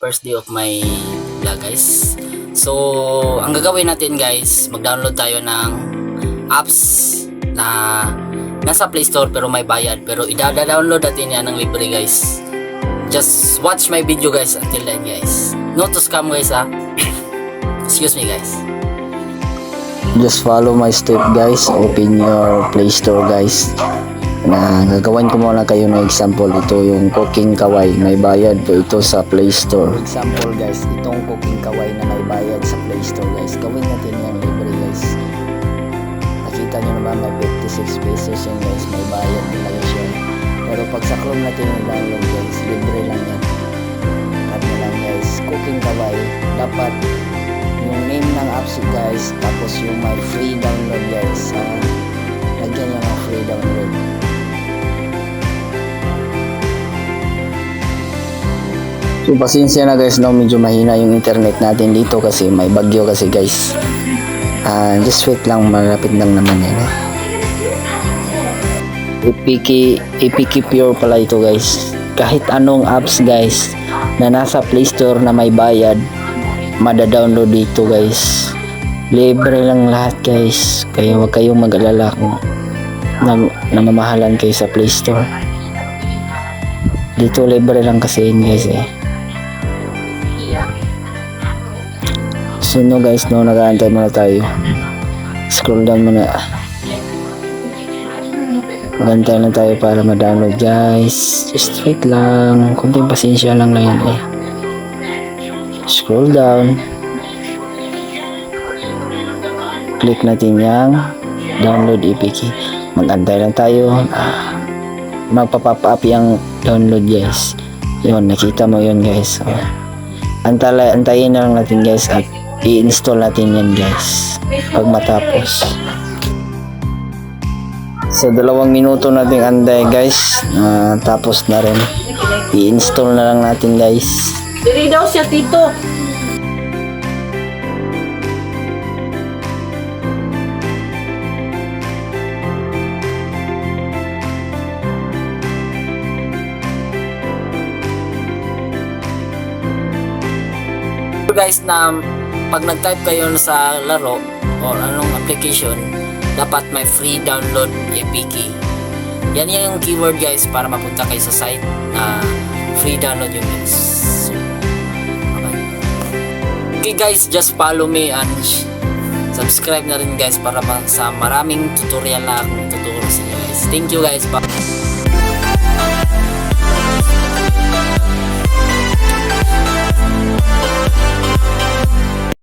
first day of my vlog guys. So ang gagawin natin guys, mag-download tayo ng apps na nasa Play Store pero may bayad, pero i-download natin yan ng libre guys. Just watch my video guys until then guys. No to scam guys ha. Excuse me guys. Just follow my step guys. Open your Play Store guys. Na gagawin ko muna kayo na example. Ito yung cooking kaway, may bayad po ito sa Play Store. Example guys, itong cooking kaway na may bayad sa Play Store guys, gawin natin yan libre guys. Nakita nyo naman may 56 pesos yan guys, may bayad talaga siya. Pero pag sa Chrome natin yung download guys, libre lang yan. Kanya lang guys, cooking kaway, dapat yung name ng apps guys, tapos yung may free download guys. Lagyan nyo ng free download. So pasensya na guys, no, medyo mahina yung internet natin dito kasi may bagyo kasi guys. Just wait lang, malapit lang naman yan. APK Pure pala ito guys. Kahit anong apps guys na nasa Play Store na may bayad, mada-download dito guys. Libre lang lahat guys. Kaya huwag kayong mag-alala kung namamahalan kayo sa Play Store. Dito libre lang kasi yun guys eh. So no guys, no, nag-aantay muna tayo. Scroll down muna. Mag-aantay lang tayo para ma-download guys. Just wait lang. Kunting pasensya lang yan eh. Scroll down. Click natin yung download APK. Mag-aantay lang tayo. Magpa-pop up yung download guys. Yun, nakita mo yun guys. Antayin na lang natin guys at i-install natin yan guys pag matapos. Sa 2 minuto nating antay guys, tapos na rin. I-install na lang natin guys. Diri daw siya tito. Guys, na pag nag-type kayo sa laro or anong application, dapat may free download APK. Yan yung keyword guys para mapunta kayo sa site na free download yung guys. Okay guys, just follow me and subscribe na rin guys para sa maraming tutorial na akong tuturo sa inyo guys. Thank you guys. Bye.